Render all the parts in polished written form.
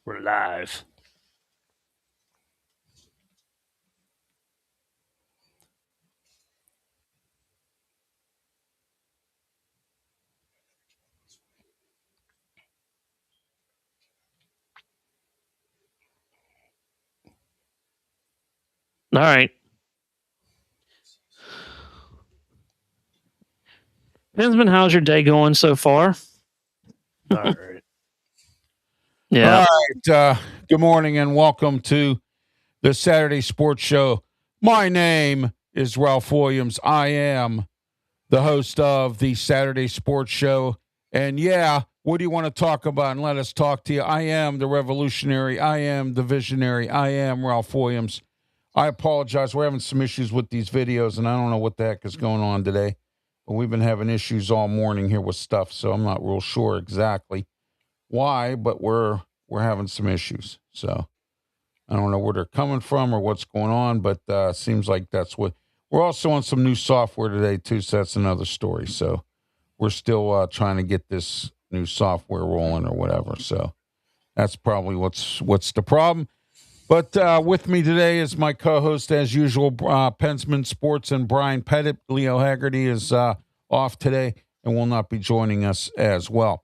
We're live. All right. Benjamin, how's your day going so far? All right. Yeah. All right. Good morning and welcome to the Saturday Sports Show. My name is Ralph Williams. I am the host of the Saturday Sports Show. And yeah, what do you want to talk about? And let us talk to you. I am the revolutionary. I am the visionary. I am Ralph Williams. I apologize. We're having some issues with these videos, and I don't know what the heck is going on today. But we've been having issues all morning here with stuff, so I'm not real sure exactly why, but we're having some issues. So I don't know where they're coming from or what's going on, but seems like that's what we're also on some new software today too. So that's another story. So we're still trying to get this new software rolling or whatever. So that's probably what's the problem. But with me today is my co-host, as usual, Pensman Sports and Brian Pettit. Leo Haggerty is off today and will not be joining us as well.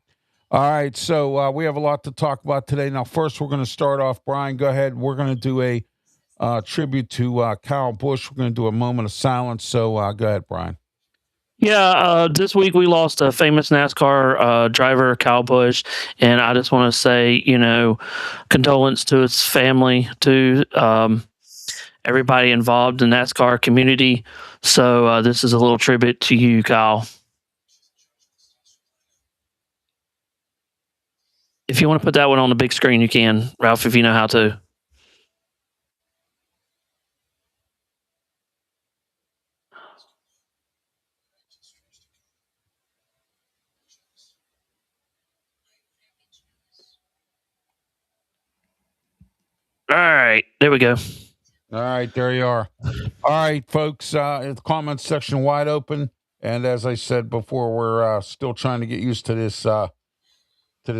All right, so we have a lot to talk about today. Now, first, we're going to start off. Brian, go ahead. We're going to do a tribute to Kyle Busch. We're going to do a moment of silence. So go ahead, Brian. Yeah. This week we lost a famous NASCAR driver, Kyle Busch. And I just want to say, condolence to his family, to everybody involved in the NASCAR community. So this is a little tribute to you, Kyle. If you want to put that one on the big screen, you can, Ralph, if you know how to. All right, there we go. All right, there you are. All right, folks, the comment section wide open. And as I said before, we're still trying to get used to this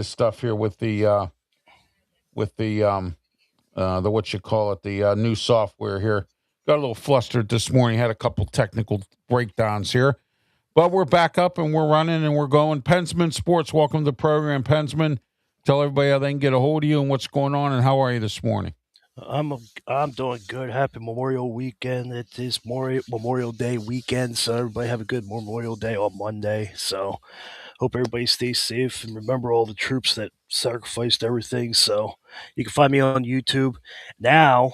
stuff here with the what you call it, the new software here. Got a little flustered this morning, had a couple technical breakdowns here, but we're back up and we're running and we're going. Pensman Sports, welcome to the program. Pensman, tell everybody how they can get a hold of you and what's going on and how are you this morning? I'm doing good. Happy Memorial Weekend. It is Memorial Day weekend, so everybody have a good Memorial Day on Monday. So hope everybody stays safe and remember all the troops that sacrificed everything. So you can find me on YouTube. Now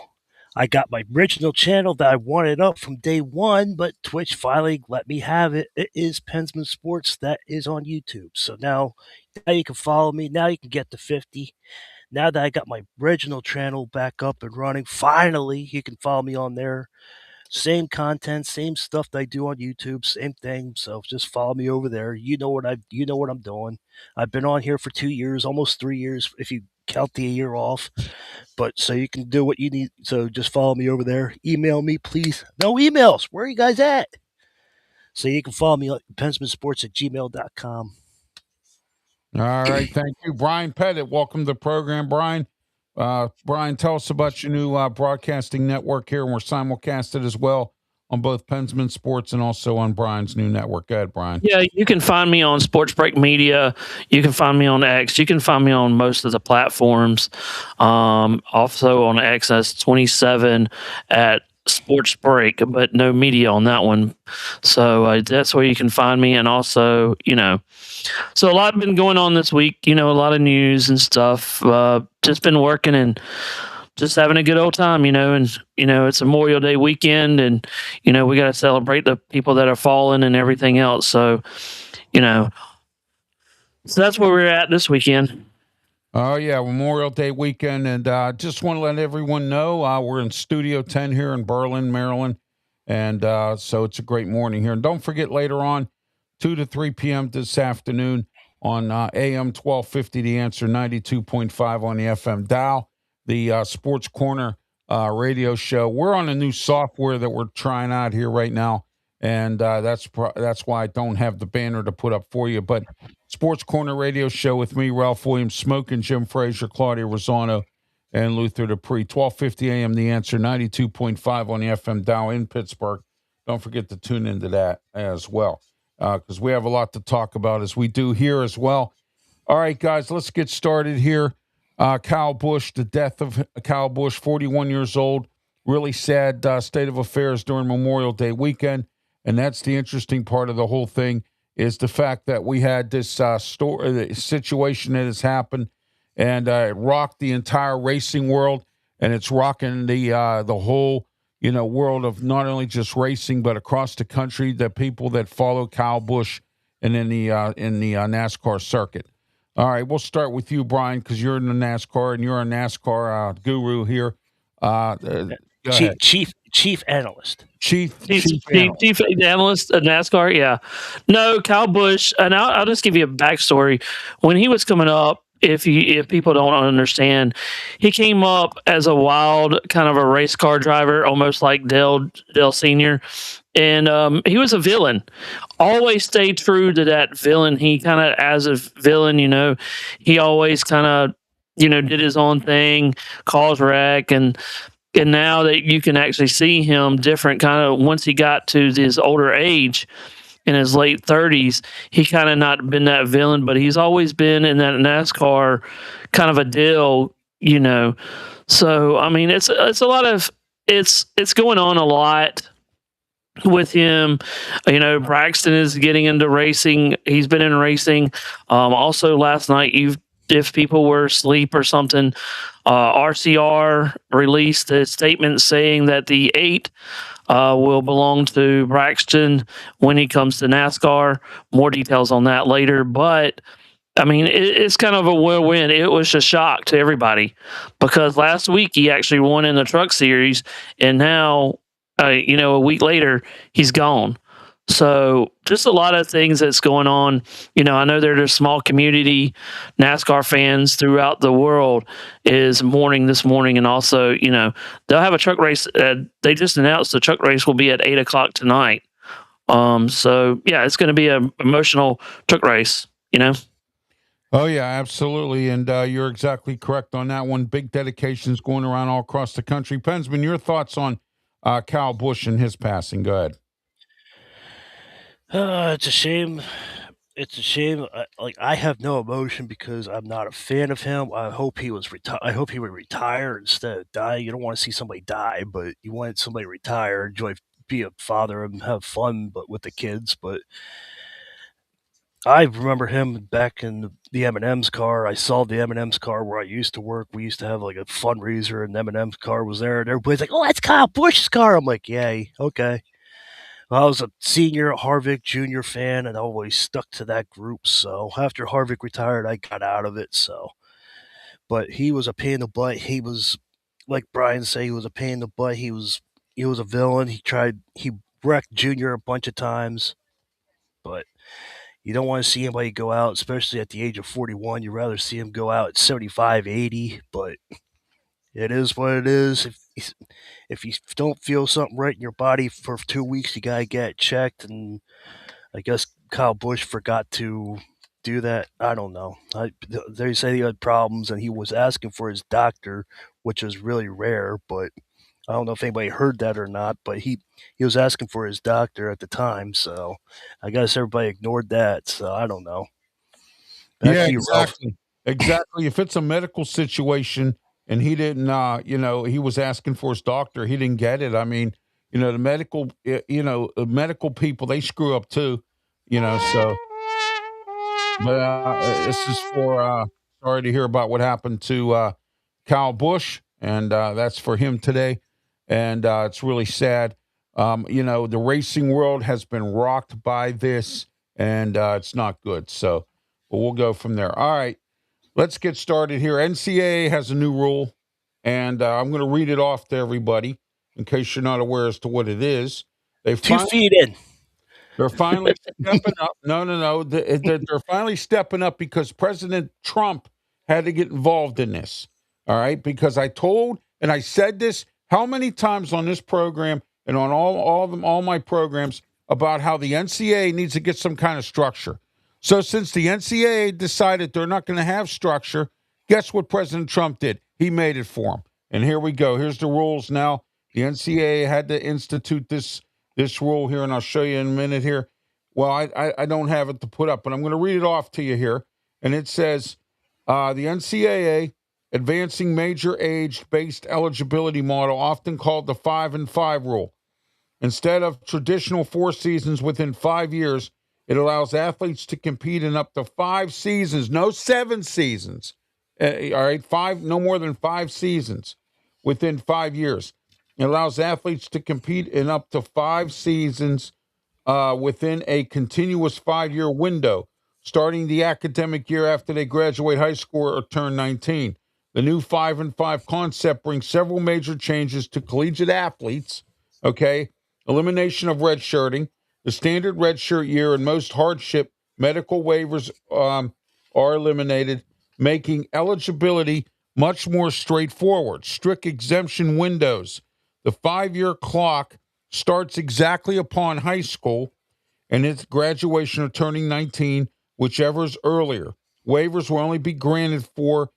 I got my original channel that I wanted up from day one, but Twitch finally let me have it. It is Pensman Sports that is on YouTube. So now you can follow me. Now you can get to 50. Now that I got my original channel back up and running, finally you can follow me on there. Same content, same stuff that I do on YouTube, same thing. So just follow me over there. You know what I'm doing. I've been on here for 2 years, almost 3 years if you count the year off. But so you can do what you need. So just follow me over there. Email me, please. No emails. Where are you guys at? So you can follow me at pensmansports@gmail.com. All right, thank you. Brian Pettit, welcome to the program, Brian. Brian, tell us about your new broadcasting network here, and we're simulcasted as well on both Pensman Sports and also on Brian's new network. Go ahead, Brian. Yeah, you can find me on Sports Break Media. You can find me on X. You can find me on most of the platforms. Also on X, that's 27 at Sports Break, but no media on that one. So that's where you can find me. And also, so a lot been going on this week. A lot of news and stuff. Just been working and just having a good old time, and it's Memorial Day weekend, and we got to celebrate the people that are fallen and everything else. So, so that's where we're at this weekend. Oh, yeah, Memorial Day weekend. And just want to let everyone know we're in Studio 10 here in Berlin, Maryland. And so it's a great morning here. And don't forget later on, 2 to 3 p.m. this afternoon on AM 1250, The Answer 92.5 on the FM dial, the Sports Corner radio show. We're on a new software that we're trying out here right now. and that's why I don't have the banner to put up for you. But Sports Corner Radio Show with me, Ralph Williams, Smoking Jim Frazier, Claudia Rosano, and Luther Dupree. 1250 a.m. The Answer, 92.5 on the FM dial in Pittsburgh. Don't forget to tune into that as well, because we have a lot to talk about, as we do here as well. All right, guys, let's get started here. Kyle Busch, the death of Kyle Busch, 41 years old. Really sad state of affairs during Memorial Day weekend. And that's the interesting part of the whole thing, is the fact that we had this situation that has happened, and it rocked the entire racing world, and it's rocking the whole world of not only just racing but across the country. The people that follow Kyle Busch and in the NASCAR circuit. All right, we'll start with you, Brian, because you're in the NASCAR and you're a NASCAR guru here. Chief analyst. Chief analyst at NASCAR. Yeah, no, Kyle Busch, and I'll just give you a backstory. When he was coming up, if people don't understand, he came up as a wild kind of a race car driver, almost like Dale Senior, and he was a villain. Always stayed true to that villain. He kind of, as a villain, he always kind of, did his own thing, caused wreck, and now that you can actually see him different, kind of once he got to his older age, in his late 30s, he kind of not been that villain, but he's always been in that NASCAR kind of a deal, So I mean, it's a lot of it's going on a lot with him. Braxton is getting into racing. He's been in racing. Also last night, if people were asleep or something, RCR released a statement saying that the 8 will belong to Braxton when he comes to NASCAR. More details on that later. But, I mean, it's kind of a win-win. It was a shock to everybody because last week he actually won in the Truck Series, and now, a week later, he's gone. So just a lot of things that's going on. I know there's a small community NASCAR fans throughout the world is mourning this morning. And also, they'll have a truck race. They just announced the truck race will be at 8:00 tonight. So yeah, it's going to be an emotional truck race, Oh yeah, absolutely. And you're exactly correct on that one. Big dedications going around all across the country. Pensman, your thoughts on Kyle Busch and his passing? Go ahead. It's a shame. It's a shame. I have no emotion because I'm not a fan of him. I hope he was I hope he would retire instead of die. You don't want to see somebody die, but you want somebody to retire, enjoy, be a father, and have fun, but with the kids. But I remember him back in the M&M's car. I saw the M&M's car where I used to work. We used to have like a fundraiser, and M&M's car was there, and everybody's like, "Oh, that's Kyle Busch's car." I'm like, "Yay, okay." I was a senior Harvick Jr. fan and I always stuck to that group. So after Harvick retired, I got out of it. But he was a pain in the butt. He was, like Brian said, he was a pain in the butt. He was a villain. He wrecked Junior a bunch of times. But you don't want to see anybody go out, especially at the age of 41. You'd rather see him go out at 75, 80. But it is what it is. If you don't feel something right in your body for 2 weeks, you gotta get it checked. And I guess Kyle Busch forgot to do that. I don't know. They say he had problems, and he was asking for his doctor, which is really rare. But I don't know if anybody heard that or not. But he was asking for his doctor at the time, so I guess everybody ignored that. So I don't know. Yeah, exactly. Exactly. If it's a medical situation and he didn't, he was asking for his doctor, he didn't get it. I mean, the medical people, they screw up too, so. But this is for, sorry to hear about what happened to Kyle Busch, and that's for him today. And it's really sad. The racing world has been rocked by this, and it's not good. So, but we'll go from there. All right, let's get started here. NCAA has a new rule, and I'm going to read it off to everybody in case you're not aware as to what it is. They 2 feet in. They're finally stepping up. No. They're finally stepping up because President Trump had to get involved in this. All right, because I told and I said this how many times on this program and on all my programs. about how the NCAA needs to get some kind of structure. So since the NCAA decided they're not going to have structure, guess what President Trump did? He made it for them. And here we go. Here's the rules now. The NCAA had to institute this rule here, and I'll show you in a minute here. Well, I don't have it to put up, but I'm going to read it off to you here. And it says, the NCAA advancing major age-based eligibility model, often called the 5-and-5 rule. Instead of traditional 4 seasons within 5 years, it allows athletes to compete in up to 5 seasons, no 7 seasons. All right, 5, no more than 5 seasons within 5 years. It allows athletes to compete in up to 5 seasons within a continuous 5-year window, starting the academic year after they graduate high school or turn 19. The new 5-and-5 concept brings several major changes to collegiate athletes. Okay, elimination of redshirting, the standard redshirt year, and most hardship medical waivers are eliminated, making eligibility much more straightforward. Strict exemption windows. The 5-year clock starts exactly upon high school and its graduation or turning 19, whichever is earlier. Waivers will only be granted for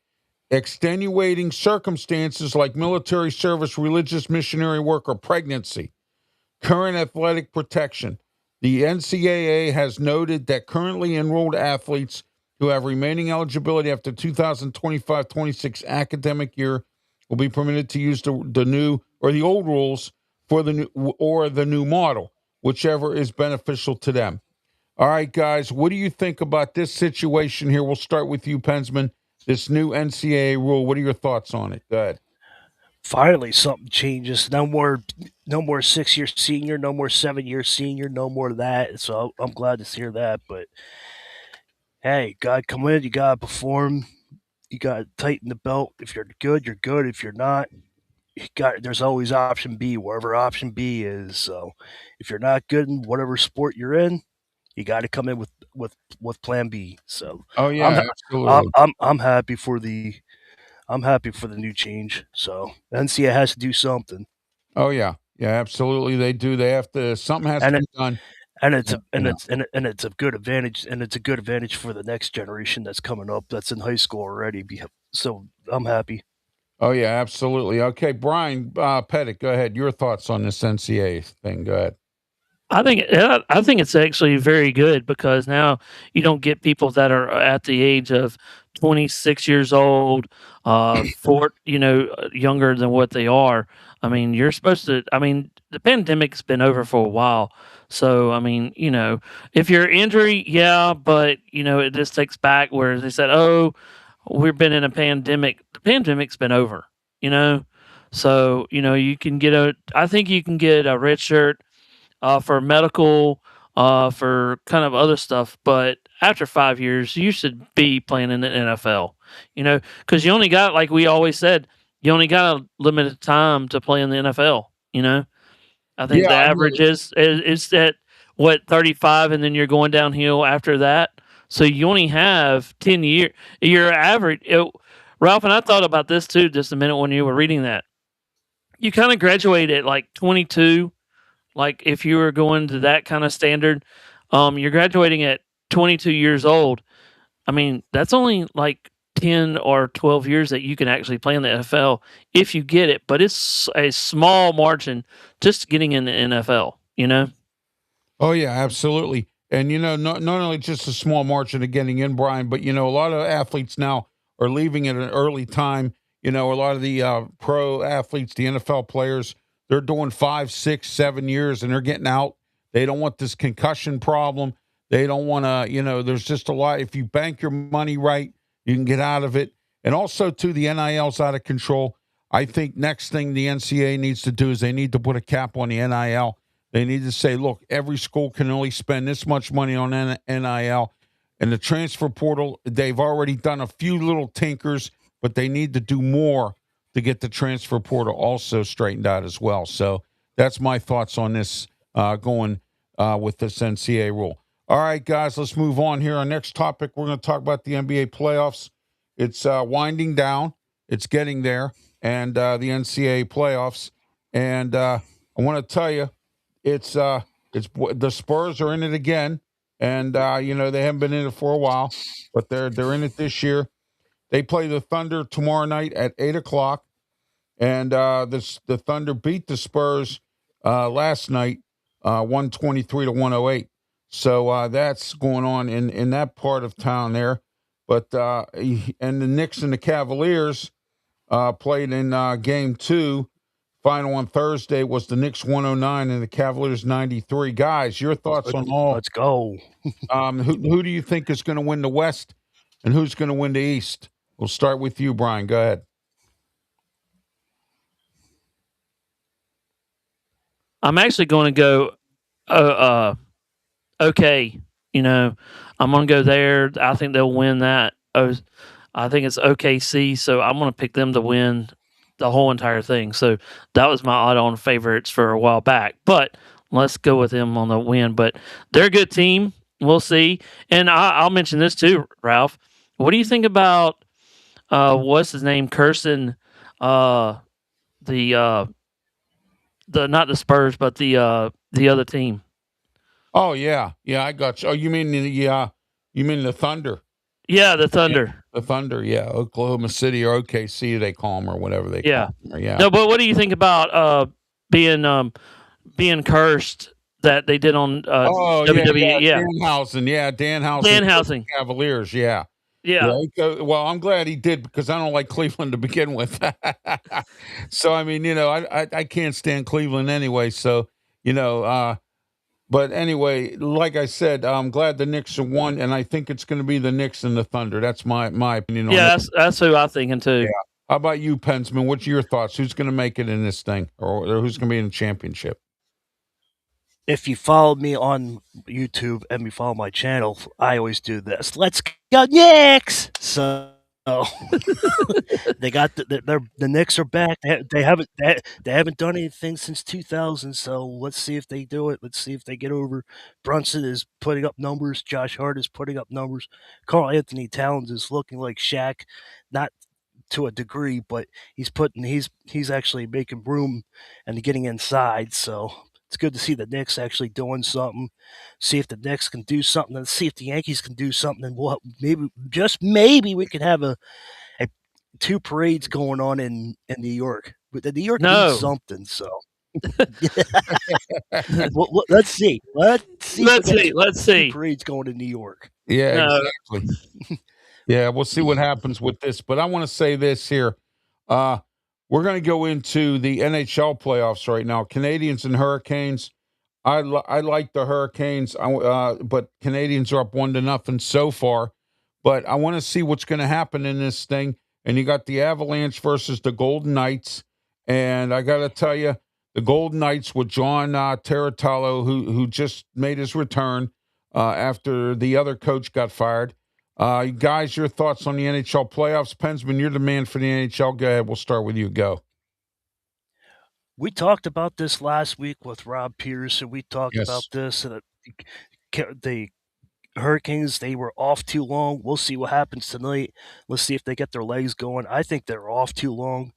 extenuating circumstances like military service, religious missionary work, or pregnancy. Current athletic protection. The NCAA has noted that currently enrolled athletes who have remaining eligibility after 2025-26 academic year will be permitted to use the new or the old rules for the new model, whichever is beneficial to them. All right, guys, what do you think about this situation here? We'll start with you, Pensman. This new NCAA rule. What are your thoughts on it? Go ahead. Finally, something changes. No more 6-year senior. No more 7-year senior. No more of that. So I'm glad to hear that. But hey, gotta come in. You gotta perform. You gotta tighten the belt. If you're good, you're good. If you're not, there's always option B, wherever option B is. So if you're not good in whatever sport you're in, you got to come in with plan B. So Oh I'm yeah, absolutely. I'm happy for the new change. So NCAA has to do something, Oh yeah, yeah, absolutely. They do. They have to. Something has to and be done. and it's Yeah, a, and yeah. it's and it's a good advantage, and it's a good advantage for the next generation that's coming up that's in high school already. So I'm happy. Oh yeah, absolutely. Okay, Brian Pettit, go ahead. Your thoughts on this NCAA thing? Go ahead. I think it's actually very good because now you don't get people that are at the age of 26 years old, younger than what they are. I mean, you're supposed to. I mean, the pandemic's been over for a while, so I mean, if you're injury, yeah, but it just takes back where they said, "Oh, we've been in a pandemic." The pandemic's been over, you know. So you can get a. I think you can get a red shirt for medical, for kind of other stuff. But after 5 years, you should be playing in the NFL, because you only got, like we always said, you only got a limited time to play in the NFL. I think Yeah, the I average really. is at what 35, and then you're going downhill after that. So you only have 10 years. Your average, Ralph, and I thought about this too just a minute when you were reading that. You kind of graduate at like 22, like if you were going to that kind of standard, you're graduating at 22 years old. I mean, that's only like 10 or 12 years that you can actually play in the NFL if you get it, but it's a small margin just getting in the NFL. Oh yeah, absolutely. And not only just a small margin of getting in, Brian, but a lot of athletes now are leaving at an early time. A lot of the pro athletes, the NFL players, they're doing 5, 6, 7 years, and they're getting out. They don't want this concussion problem. They don't want to. There's just a lot. If you bank your money right, you can get out of it. And also, too, the NIL's out of control. I think next thing the NCAA needs to do is they need to put a cap on the NIL. They need to say, look, every school can only spend this much money on NIL. And the transfer portal, they've already done a few little tinkers, but they need to do more to get the transfer portal also straightened out as well. So that's my thoughts on this going with this NCAA rule. All right, guys, let's move on here. Our next topic, we're going to talk about the NBA playoffs. It's winding down. It's getting there. And the NCAA playoffs. And I want to tell you, it's The Spurs are in it again, and they haven't been in it for a while, but they're in it this year. They play the Thunder tomorrow night at 8 o'clock, and the Thunder beat the Spurs last night, 123 to 108. So that's going on in that part of town there. But and the Knicks and the Cavaliers played in game two. Final on Thursday was the Knicks 109 and the Cavaliers 93. Guys, your thoughts on all? Let's go. Who do you think is going to win the West, and who's going to win the East? We'll start with you, Brian. Go ahead. I'm actually going to go. Okay, I'm going to go there. I think they'll win that. I think it's OKC, so I'm going to pick them to win the whole entire thing. So that was my odd-on favorites for a while back. But let's go with them on the win. But they're a good team. We'll see. And I'll mention this too, Ralph. What do you think about what's his name, Kirsten? The not the Spurs, but the other team. Oh yeah, I got you. Oh, you mean the Thunder? Yeah, the Thunder. Yeah, the Thunder. Yeah, Oklahoma City or OKC they call them or whatever they call them. Yeah. No, but what do you think about being cursed that they did on WWE? Yeah, Danhausen, Cavaliers. Yeah. Well, I'm glad he did because I don't like Cleveland to begin with. So I mean, I can't stand Cleveland anyway. So but anyway, like I said, I'm glad the Knicks have won, and I think it's going to be the Knicks and the Thunder. That's my opinion. Yeah, that's who I'm thinking too. Yeah. How about you, Pensman? What's your thoughts? Who's going to make it in this thing, or who's going to be in the championship? If you follow me on YouTube and you follow my channel, I always do this. Let's go Knicks! So they got the Knicks are back. They haven't done anything since 2000. So let's see if they do it. Let's see if they get over. Brunson is putting up numbers. Josh Hart is putting up numbers. Carl Anthony Towns is looking like Shaq, not to a degree, but he's actually making room and getting inside. So it's good to see the Knicks actually doing something. See if the Knicks can do something, and see if the Yankees can do something. And we'll maybe we could have a two parades going on in New York. But the New York needs something. So let's see. Let's see. Two parades going to New York. Yeah, exactly. Yeah, we'll see what happens with this. But I want to say this here. We're going to go into the NHL playoffs right now. Canadians and Hurricanes. I like the Hurricanes, but Canadians are up 1-0 so far. But I want to see what's going to happen in this thing. And you got the Avalanche versus the Golden Knights. And I got to tell you, the Golden Knights with John Teratalo, who just made his return after the other coach got fired. Guys, your thoughts on the NHL playoffs? Pensman, you're the man for the NHL. Go ahead. We'll start with you. Go. We talked about this last week with Rob Pierce, and we talked about this. The Hurricanes, they were off too long. We'll see what happens tonight. Let's see if they get their legs going. I think they're off too long.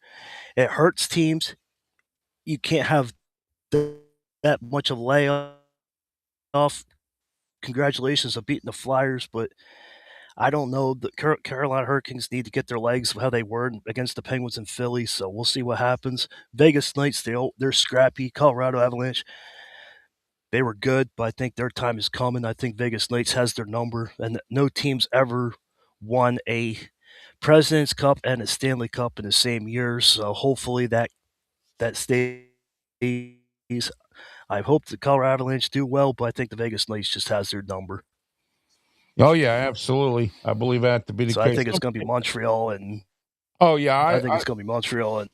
It hurts teams. You can't have that much of a layoff. Congratulations on beating the Flyers, but I don't know. The Carolina Hurricanes need to get their legs how they were against the Penguins and Philly, so we'll see what happens. Vegas Knights, they're scrappy. Colorado Avalanche, they were good, but I think their time is coming. I think Vegas Knights has their number, and no team's ever won a President's Cup and a Stanley Cup in the same year, so hopefully that stays. I hope the Colorado Avalanche do well, but I think the Vegas Knights just has their number. Oh yeah, absolutely. I believe that to be the case. I think it's going to be Montreal, and I think it's going to be Montreal, and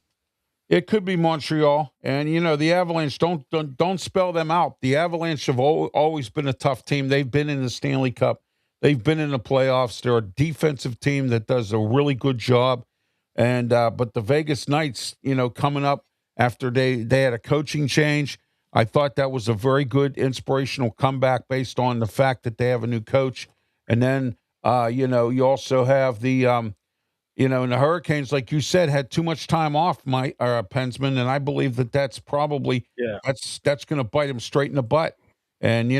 it could be Montreal. And the Avalanche, don't spell them out. The Avalanche have always been a tough team. They've been in the Stanley Cup. They've been in the playoffs. They're a defensive team that does a really good job. And but the Vegas Knights, coming up after they had a coaching change, I thought that was a very good inspirational comeback based on the fact that they have a new coach. And then, you also have the, and the Hurricanes, like you said, had too much time off, Pensman, and I believe that's probably that's going to bite them straight in the butt. And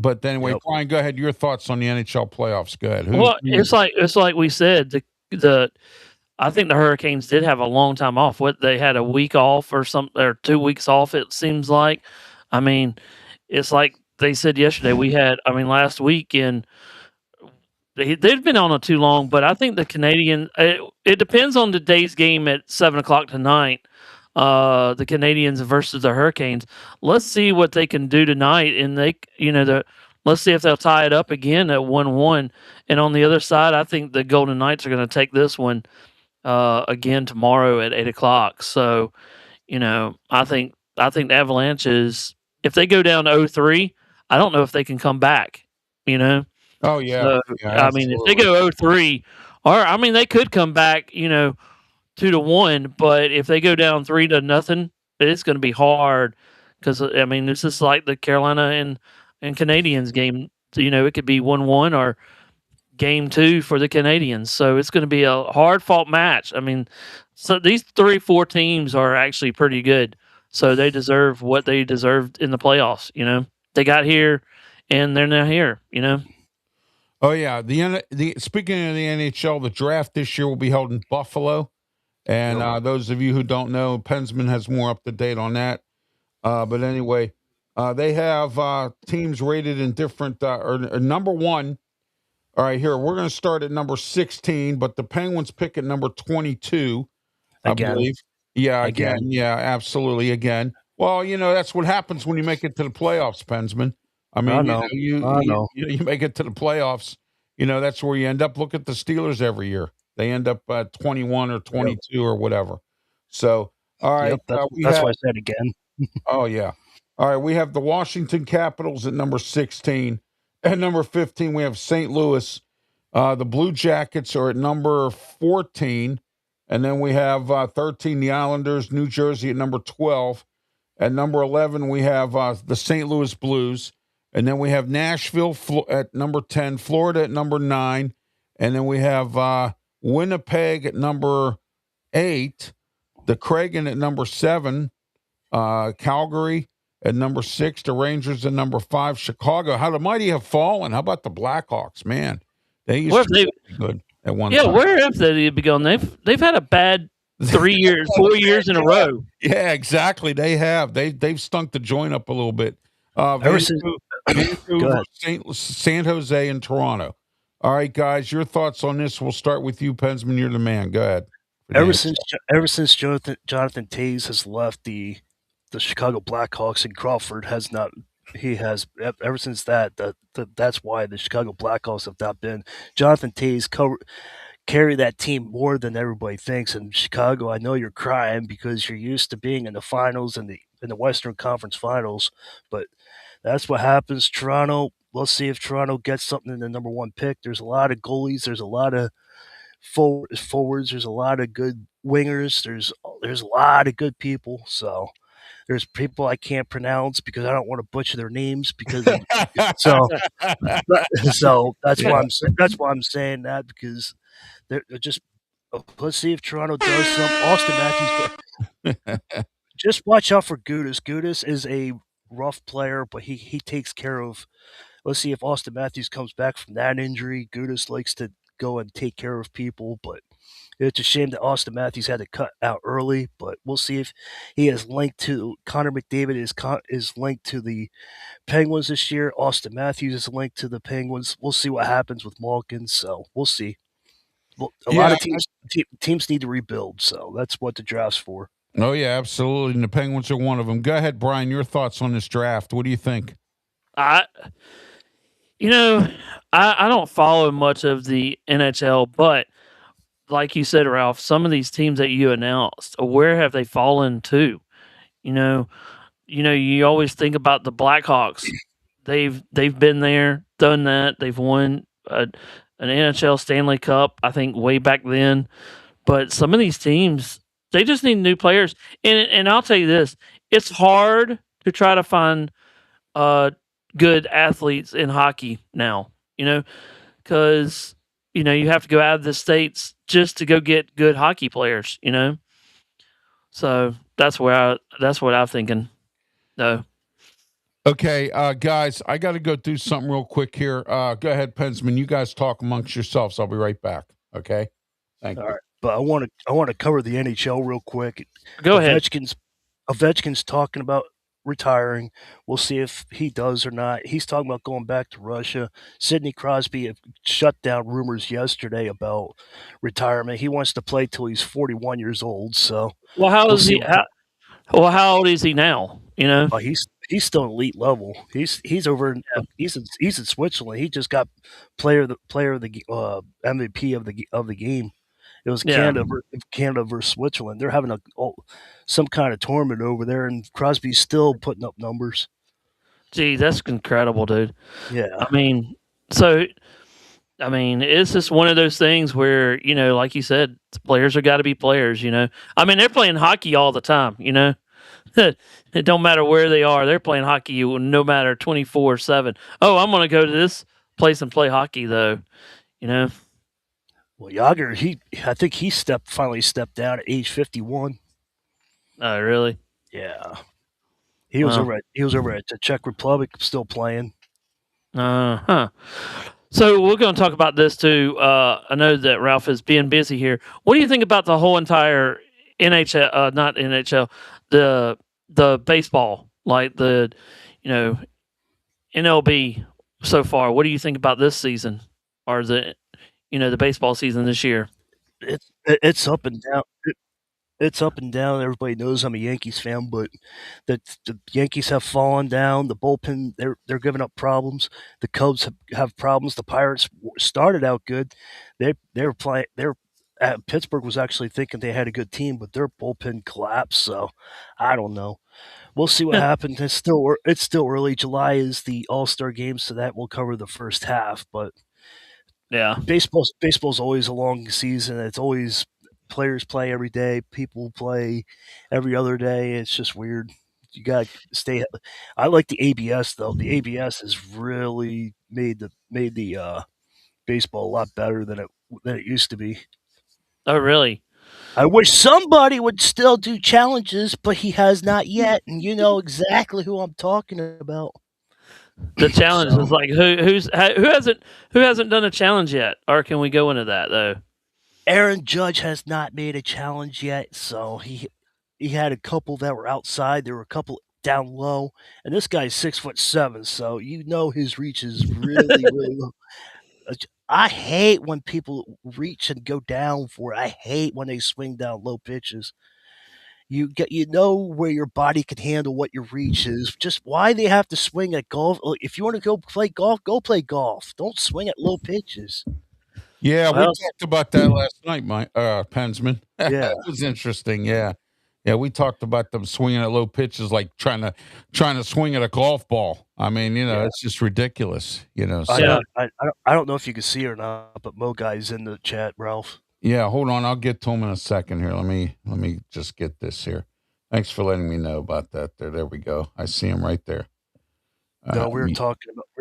but anyway, Yep. Brian, go ahead. Your thoughts on the NHL playoffs? Go ahead. Well, it's like we said, the I think the Hurricanes did have a long time off. What, they had a week off or 2 weeks off, it seems like. I mean, it's like they said yesterday, last week, and they've been on it too long, but I think the Canadian, it depends on today's game at 7 o'clock tonight. The Canadians versus the Hurricanes. Let's see what they can do tonight, and let's see if they'll tie it up again at 1-1. And on the other side, I think the Golden Knights are going to take this one again tomorrow at 8 o'clock. So, I think the Avalanche is, if they go down 0-3, I don't know if they can come back. Oh yeah, So, yeah, if they go 0-3, or they could come back, 2-1, but if they go down 3-0, it's going to be hard, because this is like the Carolina and Canadians game. It could be 1-1 or game 2 for the Canadians. So it's going to be a hard fought match. So these 3-4 teams are actually pretty good. So they deserve what they deserved in the playoffs. They got here, and they're now here. Oh yeah, the speaking of the NHL, the draft this year will be held in Buffalo, and those of you who don't know, Pensman has more up to date on that. But anyway, they have teams rated in different. Number one. All right, here we're going to start at number 16, but the Penguins pick at number 22, I believe. Yeah, again, yeah, absolutely, again. Well, that's what happens when you make it to the playoffs, Pensman. I know. You make it to the playoffs. That's where you end up. Look at the Steelers every year; they end up 21 or 22 or whatever. So, all right, that's why I said again. Oh yeah, all right. We have the Washington Capitals at number 16. At number 15, we have St. Louis. The Blue Jackets are at number 14. And then we have 13, the Islanders, New Jersey at number 12. At number 11, we have the St. Louis Blues. And then we have Nashville at number 10, Florida at number 9. And then we have Winnipeg at number 8, the Kraken at number 7, Calgary at number 6, the Rangers at number 5, Chicago. How the mighty have fallen. How about the Blackhawks? Man, they used to be good at one time. Yeah, where have they begun? They've had a bad 3 years, 4 years in a row. Yeah, exactly. They have. They've stunk the joint up a little bit. Vancouver, San Jose, and Toronto. All right, guys, your thoughts on this? We'll start with you, Pensman. You're the man. Go ahead. Ever since Jonathan Toews has left the Chicago Blackhawks, and Crawford has not. He has ever since that's why the Chicago Blackhawks have not been. Jonathan Toews carry that team more than everybody thinks. In Chicago, I know you're crying because you're used to being in the finals and in the Western Conference Finals, but that's what happens. Toronto. We'll see if Toronto gets something in the number 1 pick. There's a lot of goalies. There's a lot of forwards. There's a lot of good wingers. There's a lot of good people. So there's people I can't pronounce because I don't want to butcher their names so that's why I'm saying that, because they're just, let's see if Toronto does some. Austin Matthews, just watch out for Gudas. Gudas is a rough player, but he takes care of. Let's see if Austin Matthews comes back from that injury. Gudas likes to go and take care of people, but it's a shame that Austin Matthews had to cut out early. But we'll see if he is linked to Connor McDavid is linked to the Penguins this year. Austin Matthews is linked to the Penguins. We'll see what happens with Malkin. So we'll see. Well, a lot of teams need to rebuild, so that's what the draft's for. Oh yeah, absolutely. And the Penguins are one of them. Go ahead, Brian. Your thoughts on this draft? What do you think? I don't follow much of the NHL, but like you said, Ralph, some of these teams that you announced, where have they fallen to? You always think about the Blackhawks. They've been there, done that. They've won an NHL Stanley Cup, I think, way back then. But some of these teams, they just need new players. And I'll tell you this, it's hard to try to find good athletes in hockey now, because, you have to go out of the States just to go get good hockey players, So that's what I'm thinking, though. Okay, guys, I got to go do something real quick here. Go ahead, Pensman. You guys talk amongst yourselves. I'll be right back. Okay. Thank All you. right, but I want to cover the NHL real quick. Go ahead. Ovechkin's talking about retiring. We'll see if he does or not. He's talking about going back to Russia. Sidney Crosby shut down rumors yesterday about retirement. He wants to play till he's 41 years old. So Well, how we'll is see he? what happens. How old is he now? You know. He's still elite level. He's over in, Yeah. he's in Switzerland. He just got player of the MVP of the game. It was Yeah. Canada versus Switzerland. They're having some kind of tournament over there, and Crosby's still putting up numbers. Gee, that's incredible, dude. Yeah, I mean, so I mean, it's just one of those things where, like you said, players are got to be players. I mean, they're playing hockey all the time. It don't matter where they are; they're playing hockey no matter 24/7. Oh, I'm gonna go to this place and play hockey, though. You know. well, Yager, I think he finally stepped down at age 51. Oh, really? Yeah, Well. he was over at the Czech Republic, still playing. Huh. So we're going to talk about this too. I know that Ralph is being busy here. What do you think about the whole entire NHL? Not NHL, the baseball, like the you know MLB so far. What do you think about this season, or the baseball season this year? It's up and down. It's up and down. Everybody knows I'm a Yankees fan, but the Yankees have fallen down. The bullpen, they're giving up problems. The Cubs have problems. The Pirates started out good. They were playing. They're Pittsburgh was actually thinking they had a good team, but their bullpen collapsed. So I don't know. We'll see what happens. It's still early. July is the All-Star game, so that will cover the first half. But Yeah. baseball's always a long season. It's always players play every day, people play every other day. It's just weird. You got to stay. I like the ABS though. The ABS has really made the baseball a lot better than it used to be. Oh, really? I wish somebody would still do challenges, but he has not yet, and you know exactly who I'm talking about. The challenge So is like who hasn't done a challenge yet, or can we go into that though? Aaron Judge has not made a challenge yet, so he had a couple that were outside. There were a couple down low, and this guy's 6'7", so you know his reach is really, really low. I hate when people reach and go down for it. I hate when they swing down low pitches. You know where your body can handle what your reach is. Just why they have to swing at golf? Look, if you want to go play golf, go play golf. Don't swing at low pitches. Yeah, we Well, talked about that last night, my Pensman. Yeah, It was interesting. Yeah, yeah, we talked about them swinging at low pitches, like trying to swing at a golf ball. I mean, yeah. it's just ridiculous. I yeah. So I don't know if you can see or not, but Mo Guy's in the chat, Ralph. yeah, hold on, I'll get to him in a second here. Let me just get this here. Thanks for letting me know about that. There we go. I see him right there. No, Let me we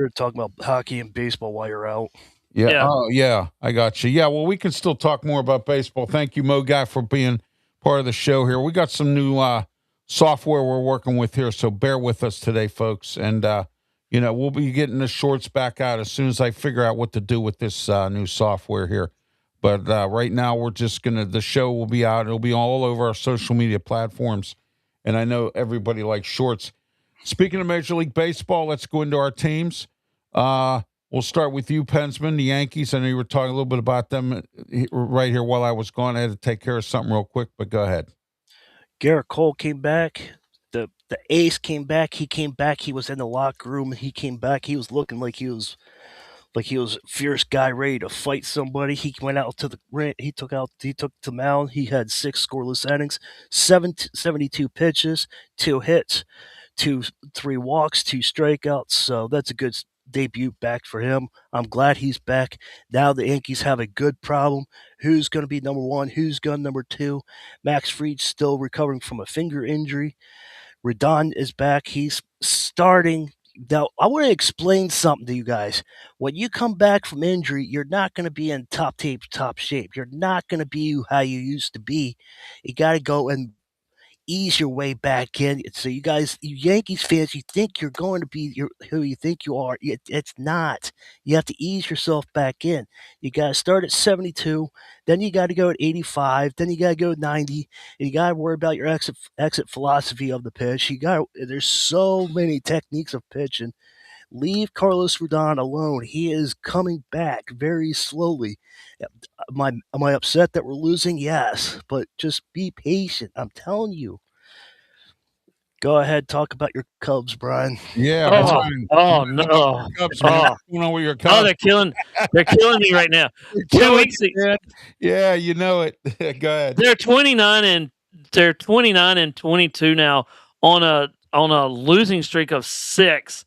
were talking about hockey and baseball while you're out. Yeah. Yeah. Oh, yeah. I got you. Yeah. Well, we can still talk more about baseball. Thank you, Mo Guy, for being part of the show here. We got some new software we're working with here, so bear with us today, folks. And we'll be getting the shorts back out as soon as I figure out what to do with this new software here. But right now, we're just the show will be out. It'll be all over our social media platforms. And I know everybody likes shorts. Speaking of Major League Baseball, let's go into our teams. We'll start with you, Pensman, the Yankees. I know you were talking a little bit about them right here while I was gone. I had to take care of something real quick, but go ahead. Garrett Cole came back. The ace came back. He came back. He was in the locker room. He came back. He was looking like he was a fierce guy ready to fight somebody. He went out to the ring. He took the mound. He had 6 scoreless innings, 72 pitches, 2 hits, 3 walks, 2 strikeouts. So that's a good debut back for him. I'm glad he's back. Now the Yankees have a good problem. Who's going to be number one? Who's going number two? Max Fried's still recovering from a finger injury. Redon is back. He's starting. Now, I want to explain something to you guys. When you come back from injury, you're not going to be in top shape. You're not going to be how you used to be. You got to go and ease your way back in. So you guys, you Yankees fans, you think you're going to be who you think you are. It's not. You have to ease yourself back in. You got to start at 72, then you got to go at 85, then you got to go at 90, and you got to worry about your exit philosophy of the pitch. There's so many techniques of pitching. Leave Carlos Rodon alone. He is coming back very slowly. Am I upset that we're losing? Yes, but just be patient. I'm telling you. Go ahead, talk about your Cubs, Brian. Yeah, Oh, Brian. oh no. Cubs, man. Oh, What's going on with your oh, Cubs? they're killing me right now. They're 2 killing weeks you, man. Yeah, you know it. Go ahead. they're 29 and 22 now on a losing streak of 6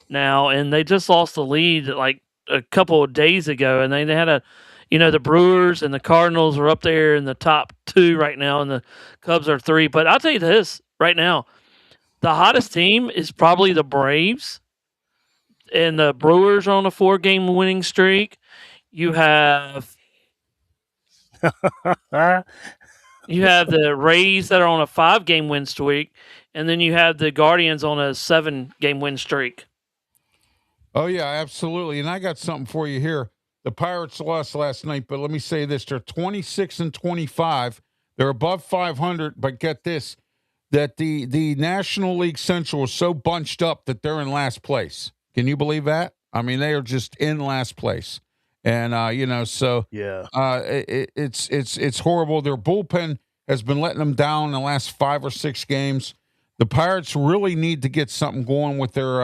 now, and they just lost the lead like a couple of days ago, and they had the Brewers and the Cardinals are up there in the top 2 right now, and the Cubs are 3. But I'll tell you this right now, the hottest team is probably the Braves, and the Brewers are on a 4-game winning streak. You have the Rays that are on a 5-game win streak, and then you have the Guardians on a 7-game win streak. Oh, yeah, absolutely. And I got something for you here. The Pirates lost last night, but let me say this. They're 26 and 25. They're above 500, but get this, that the National League Central is so bunched up that they're in last place. Can you believe that? I mean, they are just in last place. And, so Yeah. it's horrible. Their bullpen has been letting them down in the last 5 or 6 games. The Pirates really need to get something going with their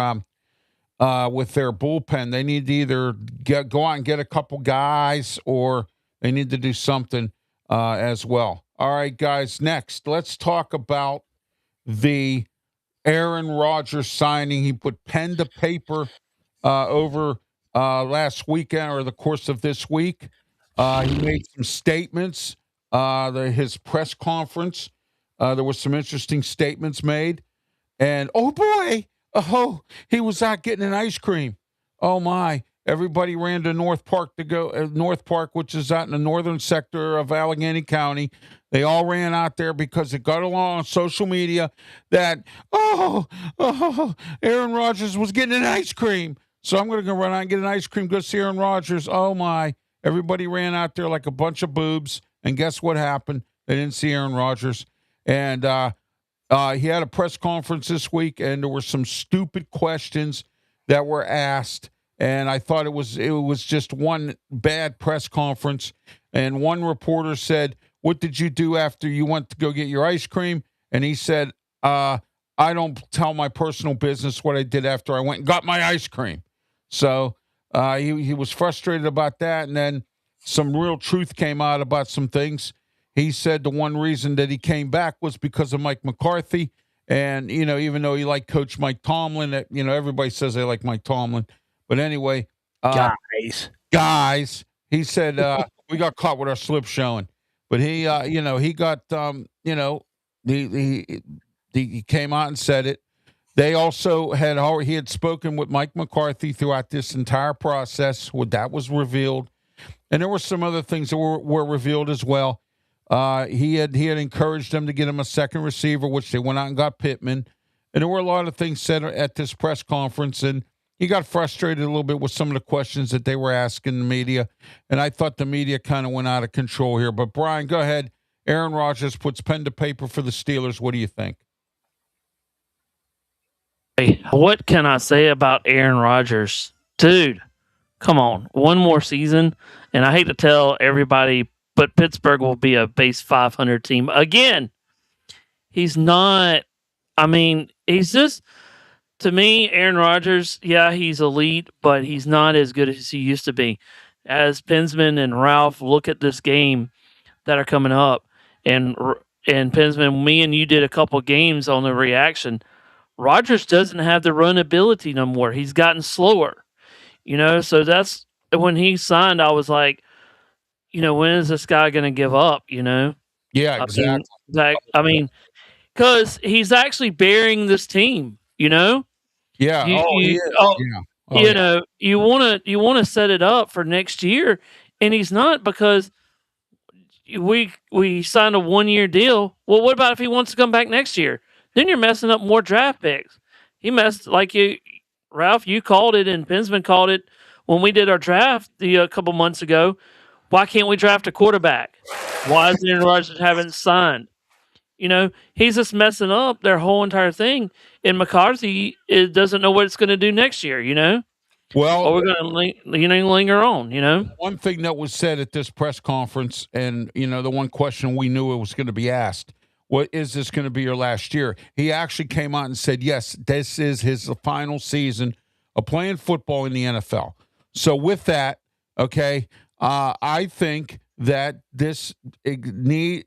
bullpen. They need to either go out and get a couple guys, or they need to do something as well. All right, guys, next, let's talk about the Aaron Rodgers signing. He put pen to paper over last weekend or the course of this week. He made some statements. His press conference, there was some interesting statements made. And, oh, boy, he was out getting an ice cream. Oh, my. Everybody ran to North Park, which is out in the northern sector of Allegheny County. They all ran out there because it got along on social media that, Aaron Rodgers was getting an ice cream. So I'm going to go run out and get an ice cream, go see Aaron Rodgers. Oh, my. Everybody ran out there like a bunch of boobs. And guess what happened? They didn't see Aaron Rodgers. And he had a press conference this week, and there were some stupid questions that were asked. And I thought it was just one bad press conference. And one reporter said, "What did you do after you went to go get your ice cream?" And he said, "I don't tell my personal business what I did after I went and got my ice cream." So he was frustrated about that. And then some real truth came out about some things. He said the one reason that he came back was because of Mike McCarthy. And, even though he liked Coach Mike Tomlin, everybody says they like Mike Tomlin. But anyway, guys, he said, we got caught with our slip showing. But he got, he came out and said it. They also he had spoken with Mike McCarthy throughout this entire process. That was revealed. And there were some other things that were revealed as well. He had encouraged them to get him a second receiver, which they went out and got Pittman. And there were a lot of things said at this press conference, and he got frustrated a little bit with some of the questions that they were asking the media. And I thought the media kind of went out of control here. But Brian, go ahead. Aaron Rodgers puts pen to paper for the Steelers. What do you think? Hey, what can I say about Aaron Rodgers? Dude, come on. One more season, and I hate to tell everybody, but Pittsburgh will be a base 500 team again. He's not. He's just, to me, Aaron Rodgers, yeah, he's elite, but he's not as good as he used to be. As Pensman and Ralph look at this game that are coming up, and Pensman, me and you did a couple games on the reaction. Rodgers doesn't have the run ability no more. He's gotten slower, So that's when he signed. I was like, when is this guy going to give up? Yeah, exactly. Because he's actually bearing this team. Yeah. You want to set it up for next year, and he's not, because we signed a 1-year deal. Well, what about if he wants to come back next year? Then you're messing up more draft picks. He messed like you, Ralph. You called it, and Pensman called it when we did our draft a couple months ago. Why can't we draft a quarterback? Why is Aaron Rodgers haven't signed? He's just messing up their whole entire thing. And McCarthy doesn't know what it's going to do next year. Well, or we're going to linger on. One thing that was said at this press conference, and the one question we knew it was going to be asked: "What is this going to be your last year?" He actually came out and said, "Yes, this is his final season of playing football in the NFL." So with that, okay, I think that this needs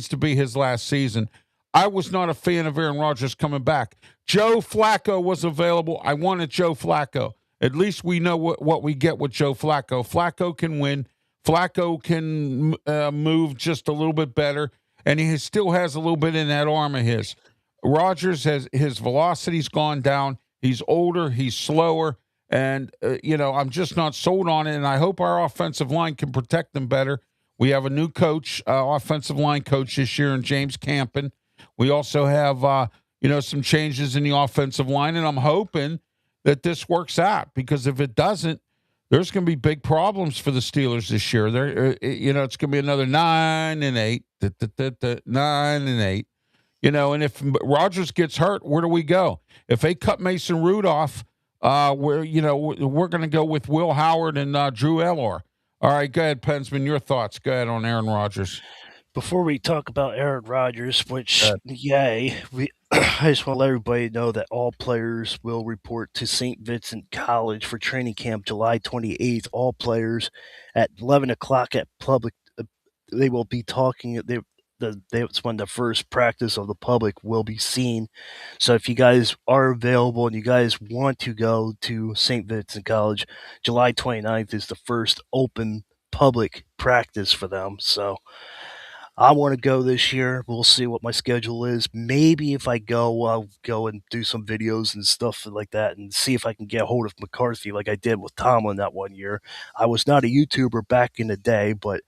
to be his last season. I was not a fan of Aaron Rodgers coming back. Joe Flacco was available. I wanted Joe Flacco. At least we know what we get with Joe Flacco. Flacco can win. Flacco can move just a little bit better, and he still has a little bit in that arm of his. Rodgers his velocity's gone down. He's older. He's slower. And, I'm just not sold on it, and I hope our offensive line can protect them better. We have a new coach, offensive line coach this year in James Campen. We also have, some changes in the offensive line, and I'm hoping that this works out because if it doesn't, there's going to be big problems for the Steelers this year. It's going to be another 9-8, 9-8. And if Rodgers gets hurt, where do we go? If they cut Mason Rudolph, we're going to go with Will Howard and Drew Elor. All right, go ahead, Pensman. Your thoughts. Go ahead on Aaron Rodgers. Before we talk about Aaron Rodgers, which, I just want to let everybody know that all players will report to St. Vincent College for training camp July 28th. All players at 11 o'clock at public, they will be talking. That's when the first practice of the public will be seen. So if you guys are available and you guys want to go to St. Vincent College, July 29th is the first open public practice for them. So I want to go this year. We'll see what my schedule is. Maybe if I go, I'll go and do some videos and stuff like that and see if I can get a hold of McCarthy like I did with Tomlin that one year. I was not a YouTuber back in the day, but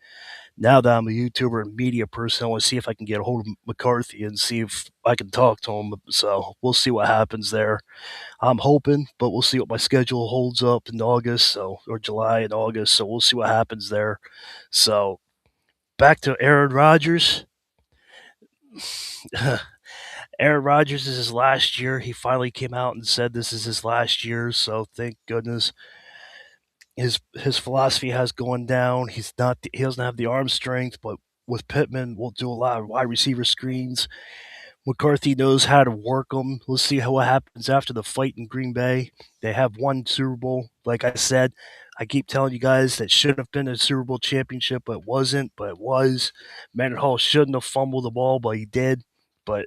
now that I'm a YouTuber and media person, I want to see if I can get a hold of McCarthy and see if I can talk to him. So we'll see what happens there. I'm hoping, but we'll see what my schedule holds up in August, or July and August. So we'll see what happens there. So back to Aaron Rodgers. Aaron Rodgers is his last year. He finally came out and said this is his last year. So thank goodness. His philosophy has gone down. He doesn't have the arm strength, but with Pittman, we'll do a lot of wide receiver screens. McCarthy knows how to work them. We'll see what happens after the fight in Green Bay. They have won Super Bowl. Like I said, I keep telling you guys that should have been a Super Bowl championship, but it wasn't. But it was. Mendenhall shouldn't have fumbled the ball, but he did. But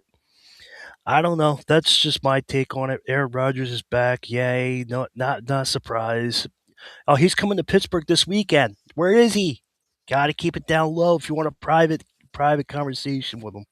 I don't know. That's just my take on it. Aaron Rodgers is back. Yay! No, not a surprise. Oh, he's coming to Pittsburgh this weekend. Where is he? Got to keep it down low if you want a private conversation with him.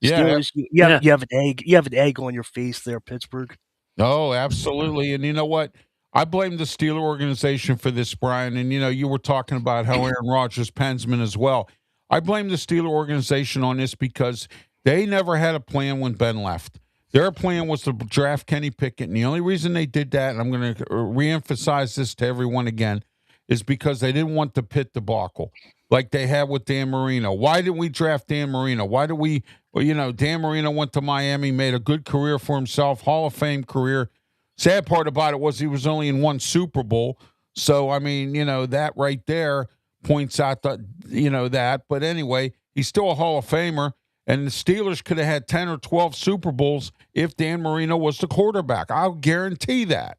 Yeah, Steelers, you have an egg on your face there, Pittsburgh. Oh, absolutely. And you know what? I blame the Steeler organization for this, Brian. And you were talking about how Aaron Rodgers Pensman as well. I blame the Steeler organization on this because they never had a plan when Ben left. Their plan was to draft Kenny Pickett, and the only reason they did that, and I'm going to reemphasize this to everyone again, is because they didn't want the Pitt debacle like they had with Dan Marino. Why didn't we draft Dan Marino? Why did we, Dan Marino went to Miami, made a good career for himself, Hall of Fame career. Sad part about it was he was only in one Super Bowl. So, I mean, that right there points out that. But anyway, he's still a Hall of Famer. And the Steelers could have had 10 or 12 Super Bowls if Dan Marino was the quarterback. I'll guarantee that.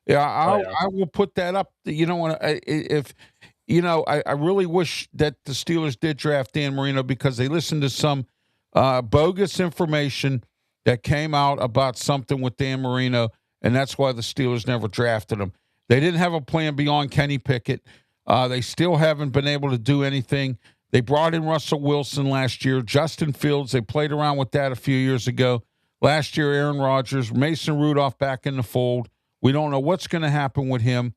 Yeah, I will put that up. I really wish that the Steelers did draft Dan Marino because they listened to some bogus information that came out about something with Dan Marino, and that's why the Steelers never drafted him. They didn't have a plan beyond Kenny Pickett. They still haven't been able to do anything. They brought in Russell Wilson last year. Justin Fields, they played around with that a few years ago. Last year, Aaron Rodgers, Mason Rudolph back in the fold. We don't know what's going to happen with him.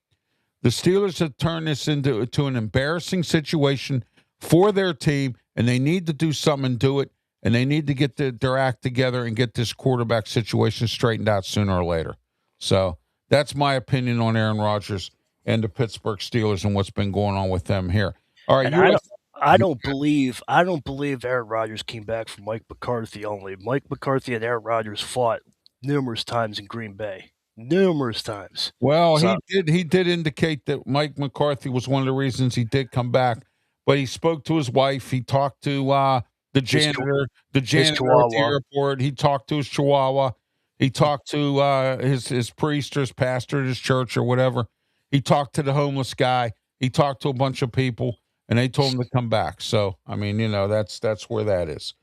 The Steelers have turned this into an embarrassing situation for their team, and they need to do something and do it, and they need to get their act together and get this quarterback situation straightened out sooner or later. So that's my opinion on Aaron Rodgers and the Pittsburgh Steelers and what's been going on with them here. All right, And I don't believe Aaron Rodgers came back from Mike McCarthy only. Mike McCarthy and Aaron Rodgers fought numerous times in Green Bay. Numerous times. Well, So he did indicate that Mike McCarthy was one of the reasons he did come back, but he spoke to his wife. He talked to the janitor, at the Chihuahua. airport. He talked to his Chihuahua. He talked to his priest or his pastor at his church or whatever. He talked to the homeless guy. He talked to a bunch of people, and they told him to come back. So, I mean, that's where that is.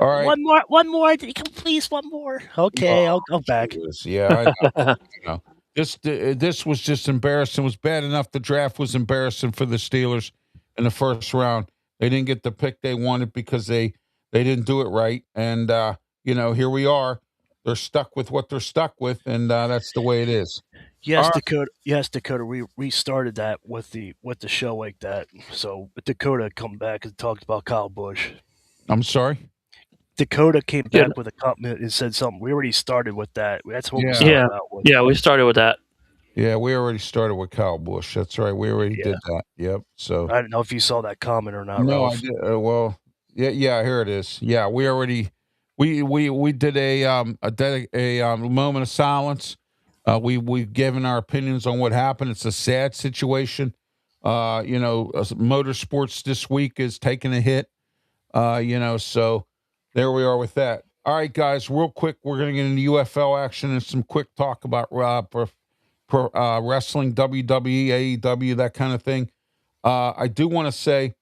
All right. One more. Please, one more. Okay, I'll go back. Yeah, I know. This was just embarrassing. It was bad enough the draft was embarrassing for the Steelers in the first round. They didn't get the pick they wanted because they didn't do it right. And here we are. They're stuck with what they're stuck with, and that's the way it is. Yes, All right. Dakota. Yes, Dakota. We restarted that with the show like that. So Dakota come back and talked about Kyle Busch. I'm sorry. Dakota came back with a comment and said something. We already started with that. That's what we Yeah. started out with. Yeah, we started with that. Yeah, we already started with Kyle Busch. That's right. We already did that. Yep. So I don't know if you saw that comment or not. no, Ralph. I did. Well, yeah. Here it is. Yeah, we already we did a moment of silence. We've given our opinions on what happened. It's a sad situation. Motorsports this week is taking a hit. So there we are with that. All right, guys, real quick, we're going to get into UFL action and some quick talk about wrestling, WWE, AEW, that kind of thing. I do want to say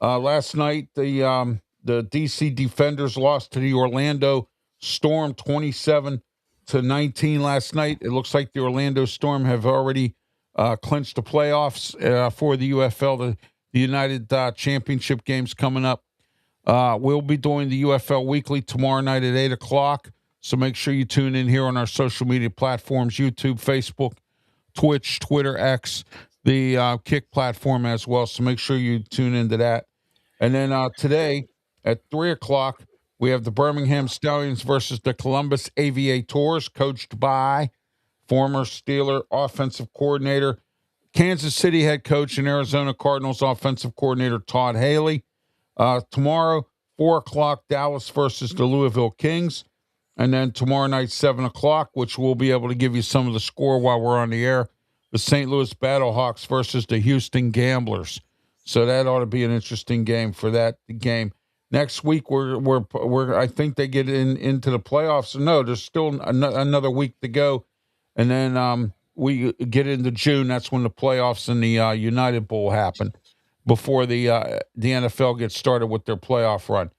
last night the DC Defenders lost to the Orlando Storm 27-19 last night. It looks like the Orlando Storm have already clinched the playoffs for the UFL, the United Championship games coming up. We'll be doing the UFL Weekly tomorrow night at 8 o'clock. So make sure you tune in here on our social media platforms, YouTube, Facebook, Twitch, Twitter, X, the Kick platform as well. So make sure you tune into that. And then today at 3 o'clock, we have the Birmingham Stallions versus the Columbus Aviators, coached by former Steeler offensive coordinator, Kansas City head coach, and Arizona Cardinals offensive coordinator Todd Haley. Tomorrow, 4 o'clock, Dallas versus the Louisville Kings. And then tomorrow night, 7 o'clock, which we'll be able to give you some of the score while we're on the air, the St. Louis Battlehawks versus the Houston Gamblers. So that ought to be an interesting game for that game. Next week, we're I think they get into the playoffs. No, there's still another week to go. And then we get into June. That's when the playoffs and the United Bowl happen, before the NFL gets started with their playoff run.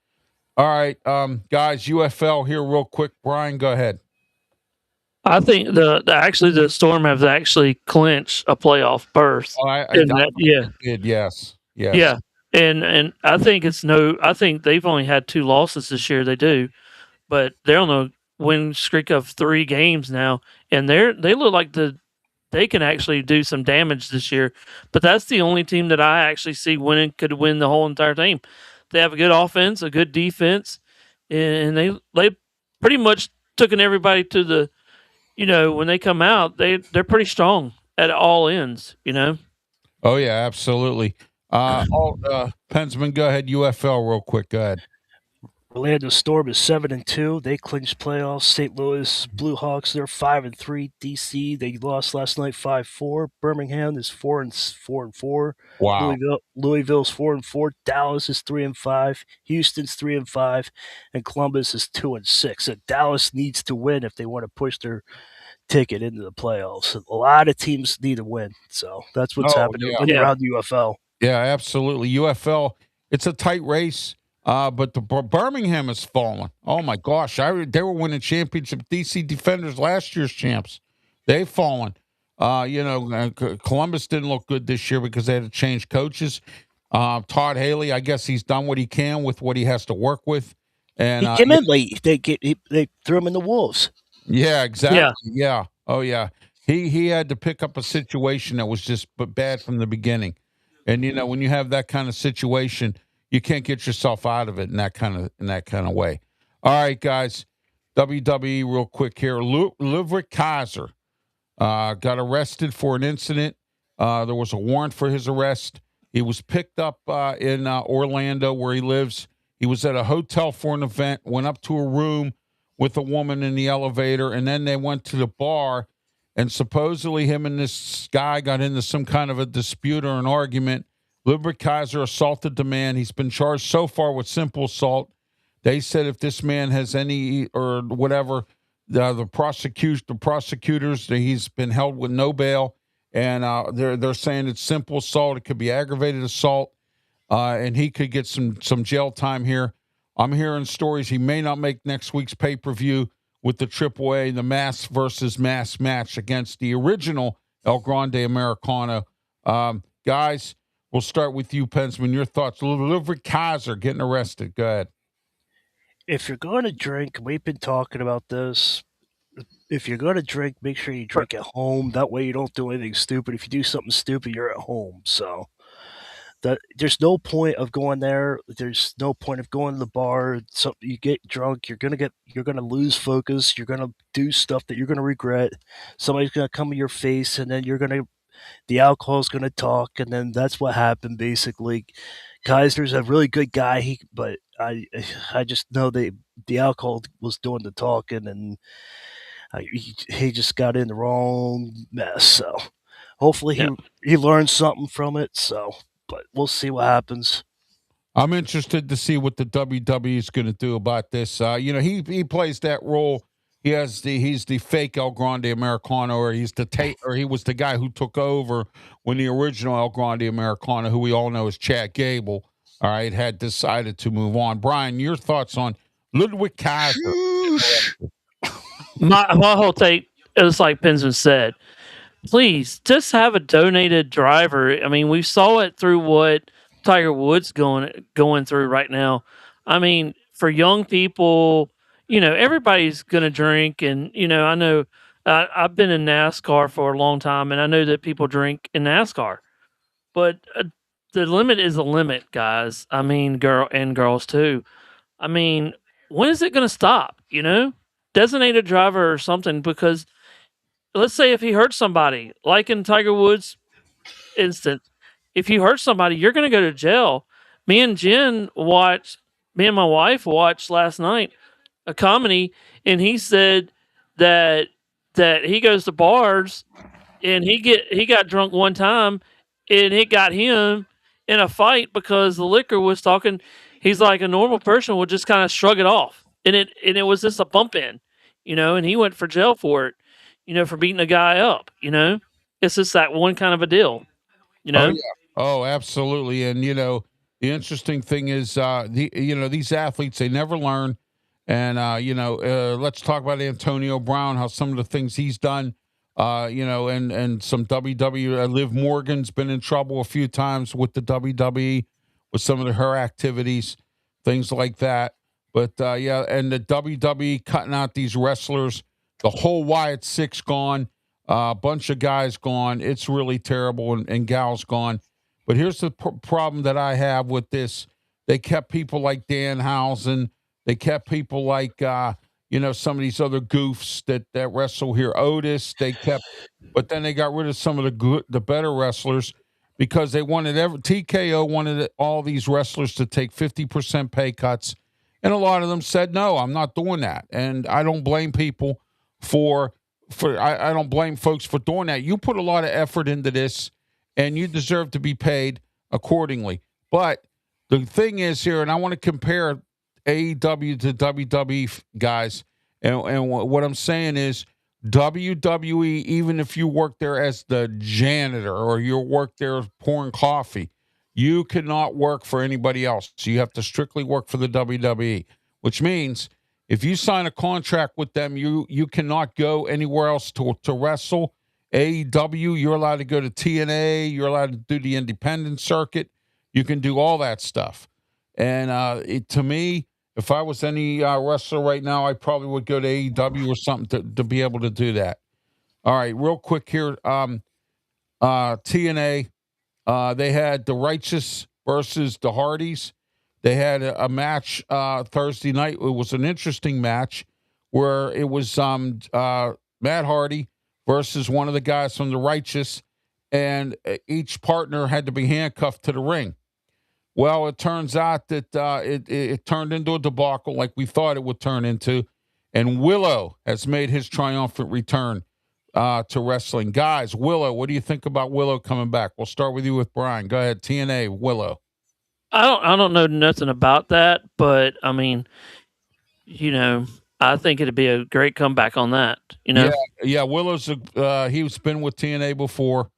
All right, guys, UFL here real quick. Brian, go ahead. I think the Storm have actually clinched a playoff berth. Yes. Yeah, and I think I think they've only had 2 losses this year. They do, but they're on a win streak of 3 games now, and they look like they can actually do some damage this year. But that's the only team that I actually see could win the whole entire team. They have a good offense, a good defense, and they pretty much took everybody to the, when they come out, they're pretty strong at all ends, Oh yeah, absolutely. Pensman, go ahead. UFL real quick. Go ahead. Orlando Storm is 7-2. They clinched playoffs. St. Louis Blue Hawks, they're 5-3. DC, they lost last night 5-4. Birmingham is 4-4. Wow. Louisville's 4-4. Dallas is 3-5. Houston's 3-5, and Columbus is 2-6. So Dallas needs to win if they want to push their ticket into the playoffs. A lot of teams need to win. So that's what's happening around the UFL. Yeah, absolutely. UFL, it's a tight race. But the Birmingham has fallen. Oh my gosh, they were winning championship. DC Defenders, last year's champs, they've fallen. Columbus didn't look good this year because they had to change coaches. Todd Haley, I guess he's done what he can with what he has to work with. And he came in late. They threw him in the Wolves. Yeah, exactly. Yeah. Oh yeah. He had to pick up a situation that was just bad from the beginning. And when you have that kind of situation, you can't get yourself out of it in that kind of way. All right, guys. WWE real quick here. Ludwig Kaiser got arrested for an incident. There was a warrant for his arrest. He was picked up in Orlando, where he lives. He was at a hotel for an event, went up to a room with a woman in the elevator, and then they went to the bar, and supposedly him and this guy got into some kind of a dispute or an argument. Ludwig Kaiser assaulted the man. He's been charged so far with simple assault. They said if this man has any or whatever, the prosecutors, he's been held with no bail, and they're saying it's simple assault. It could be aggravated assault, and he could get some jail time here. I'm hearing stories he may not make next week's pay-per-view with the AAA, the mass versus mass match against the original El Grande Americano. Guys, we'll start with you, Pensman. Your thoughts. Ludwig Kaiser getting arrested. Go ahead. If you're going to drink, we've been talking about this. If you're going to drink, make sure you drink at home. That way you don't do anything stupid. If you do something stupid, you're at home. So there's no point of going there. There's no point of going to the bar. So you get drunk, you're gonna lose focus. You're gonna do stuff that you're gonna regret. Somebody's gonna come in your face, and then the alcohol's gonna talk, and then that's what happened basically. Kaiser's a really good guy, but I just know the alcohol was doing the talking, and he just got in the wrong mess. So hopefully he learned something from it. So, but we'll see what happens. I'm interested to see what the WWE is going to do about this. He plays that role. He's the fake El Grande Americano, or he was the guy who took over when the original El Grande Americano, who we all know as Chad Gable, all right, had decided to move on. Brian, your thoughts on Ludwig Kaiser? My whole take is like Pensman said. Please just have a donated driver. I mean, we saw it through what Tiger Woods going through right now. I mean, for young people, everybody's going to drink, and I know I've been in NASCAR for a long time, and I know that people drink in NASCAR, but the limit is the limit, guys. I mean, girls too. I mean, when is it going to stop? Designated driver or something, because let's say if he hurts somebody, like in Tiger Woods' instance, if you hurt somebody, you're going to go to jail. Me and my wife watched last night a comedy, and he said that he goes to bars and he got drunk one time, and it got him in a fight because the liquor was talking. He's like, a normal person would just kind of shrug it off, and it was just a bump in, and he went for jail for it, for beating a guy up. It's just that one kind of a deal. Oh yeah. Oh, absolutely. And the interesting thing is, these athletes, they never learn. And let's talk about Antonio Brown, how some of the things he's done. And some WWE. Liv Morgan's been in trouble a few times with the WWE with some of her activities, things like that. But and the WWE cutting out these wrestlers, the whole Wyatt Six gone. A bunch of guys gone. It's really terrible, and gals gone. But here's the problem that I have with this. They kept people like Danhausen. They kept people like, some of these other goofs that wrestle here. Otis, but then they got rid of some of the better wrestlers because they wanted TKO wanted all these wrestlers to take 50% pay cuts. And a lot of them said, no, I'm not doing that. And I don't blame people I don't blame folks for doing that. You put a lot of effort into this, and you deserve to be paid accordingly. But the thing is here, and I want to compare AEW to WWE, guys, and what I'm saying is WWE, even if you work there as the janitor or you work there pouring coffee, you cannot work for anybody else. So you have to strictly work for the WWE, which means if you sign a contract with them, you cannot go anywhere else to wrestle. AEW, you're allowed to go to TNA. You're allowed to do the independent circuit. You can do all that stuff. And to me, if I was any wrestler right now, I probably would go to AEW or something to be able to do that. All right, real quick here. TNA, they had the Righteous versus the Hardys. They had a match Thursday night. It was an interesting match where it was Matt Hardy versus one of the guys from the Righteous, and each partner had to be handcuffed to the ring. Well, it turns out that it turned into a debacle like we thought it would turn into, and Willow has made his triumphant return to wrestling. Guys, Willow, what do you think about Willow coming back? We'll start with you with Brian. Go ahead, TNA, Willow. I don't know nothing about that, but I mean, I think it'd be a great comeback on that. Yeah. Willow's he's been with TNA before.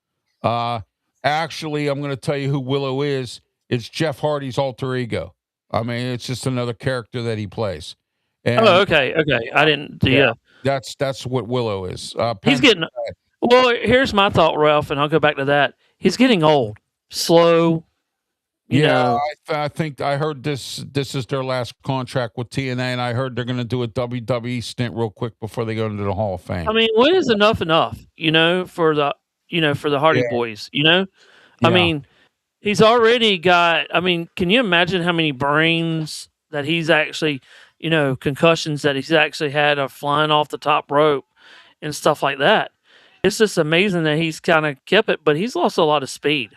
Actually, I'm going to tell you who Willow is. It's Jeff Hardy's alter ego. I mean, it's just another character that he plays. And okay. I didn't. Yeah, that's what Willow is. he's getting. Well, here's my thought, Ralph, and I'll go back to that. He's getting old, slow. I think I heard this is their last contract with TNA, and I heard they're going to do a WWE stint real quick before they go into the Hall of Fame. I mean, when is enough? For the Hardy Boys. I mean, he's already got. I mean, can you imagine how many brains that he's actually, concussions that he's actually had of flying off the top rope and stuff like that? It's just amazing that he's kind of kept it, but he's lost a lot of speed.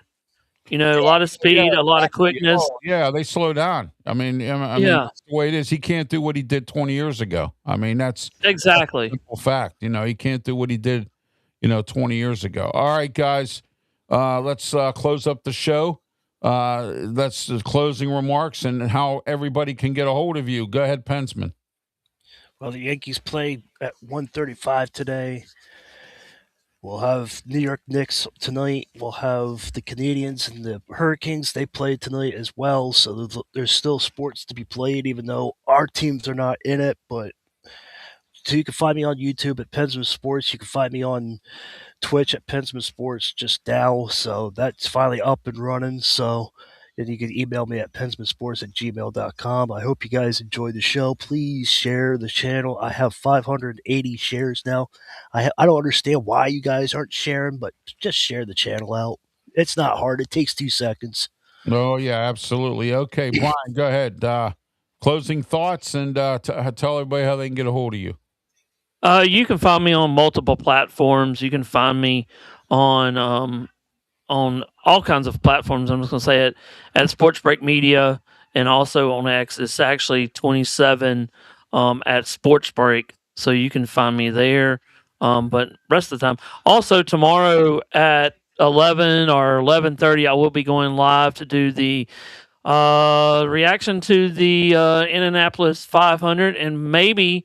A lot of speed, a lot of quickness. Yeah, they slow down. I mean, that's the way it is. He can't do what he did 20 years ago. I mean, that's exactly a simple fact. He can't do what he did, 20 years ago. All right, guys, let's close up the show. That's the closing remarks and how everybody can get a hold of you. Go ahead, Pensman. Well, the Yankees played at 1:35 today. We'll have New York Knicks tonight. We'll have the Canadians and the Hurricanes. They play tonight as well. So there's still sports to be played, even though our teams are not in it. But so you can find me on YouTube at Pensman Sports. You can find me on Twitch at Pensman Sports just now. So that's finally up and running. So and you can email me at pensmansports@gmail.com. I hope you guys enjoyed the show. Please share the channel. I have 580 shares now. I don't understand why you guys aren't sharing, but just share the channel out. It's not hard. It takes 2 seconds. Oh, yeah, absolutely. Okay, Brian, go ahead. Closing thoughts and tell everybody how they can get a hold of you. You can find me on multiple platforms. You can find me on all kinds of platforms. I'm just going to say it at Sports Break Media and also on X. It's actually 27 at Sports Break, so you can find me there. But rest of the time, also tomorrow at 11 or 11:30, I will be going live to do the reaction to the Indianapolis 500, and maybe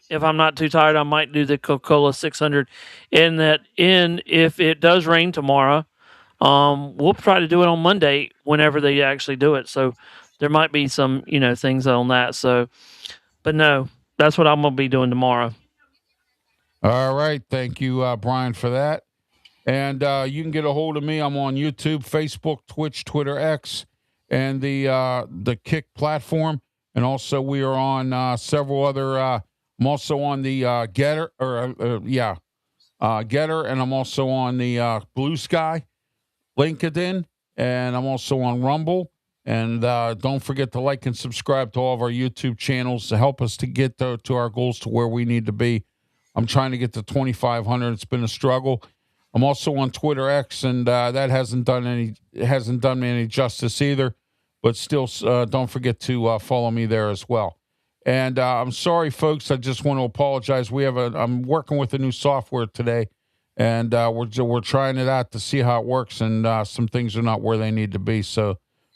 if I'm not too tired, I might do the Coca-Cola 600. If it does rain tomorrow, we'll try to do it on Monday whenever they actually do it. So there might be some, things on that. So, but no, that's what I'm going to be doing tomorrow. All right. Thank you, Brian, for that. And you can get a hold of me. I'm on YouTube, Facebook, Twitch, Twitter, X, and the Kick platform. And also we are on several other, I'm also on the Getter, Getter, and I'm also on the Blue Sky, LinkedIn, and I'm also on Rumble. And don't forget to like and subscribe to all of our YouTube channels to help us to get to our goals to where we need to be. I'm trying to get to 2,500. It's been a struggle. I'm also on Twitter X, and that hasn't done me any justice either. But still, don't forget to follow me there as well. And I'm sorry, folks. I just want to apologize. I'm working with a new software today, and we're trying it out to see how it works. And some things are not where they need to be.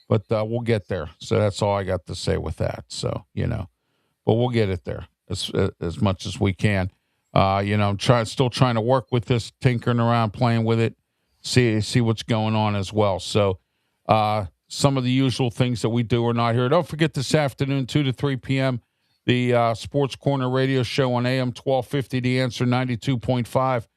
But we'll get there. So that's all I got to say with that. So but we'll get it there as much as we can. I'm still trying to work with this, tinkering around, playing with it, see what's going on as well. So some of the usual things that we do are not here. Don't forget this afternoon, 2 to 3 p.m., the Sports Corner radio show on AM 1250, The Answer 92.5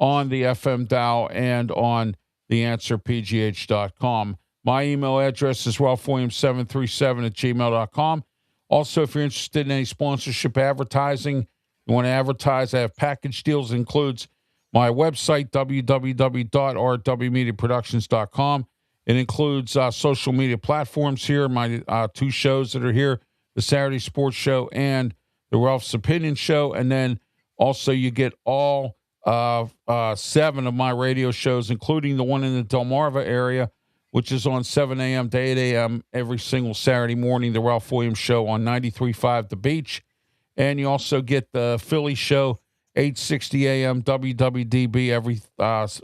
on the FM dial and on theanswerpgh.com. My email address is ralphwilliams737@gmail.com. Also, if you're interested in any sponsorship advertising, you want to advertise, I have package deals. It includes my website, www.rwmediaproductions.com. It includes social media platforms here, my two shows that are here, the Saturday Sports Show and the Ralph's Opinion Show. And then also you get all 7 of my radio shows, including the one in the Delmarva area, which is on 7 a.m. to 8 a.m. every single Saturday morning, the Ralph Williams Show on 93.5 The Beach. And you also get the Philly Show, 8:60 a.m. WWDB every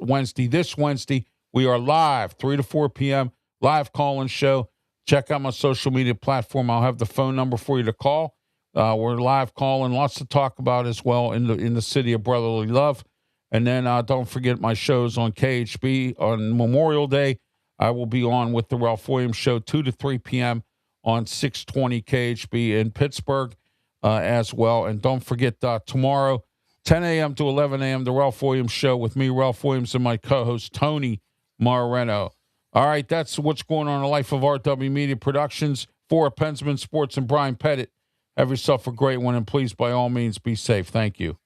Wednesday. This Wednesday, we are live, 3 to 4 p.m., live call-in show. Check out my social media platform. I'll have the phone number for you to call. We're live calling, lots to talk about as well in the city of brotherly love. And then don't forget my shows on KHB on Memorial Day. I will be on with the Ralph Williams Show 2 to 3 p.m. on 620 KHB in Pittsburgh as well. And don't forget tomorrow, 10 a.m. to 11 a.m., the Ralph Williams Show with me, Ralph Williams, and my co-host, Tony Moreno. All right, that's what's going on in the life of RW Media Productions. For Pensman Sports and Brian Pettit, have yourself a great one, and please, by all means, be safe. Thank you.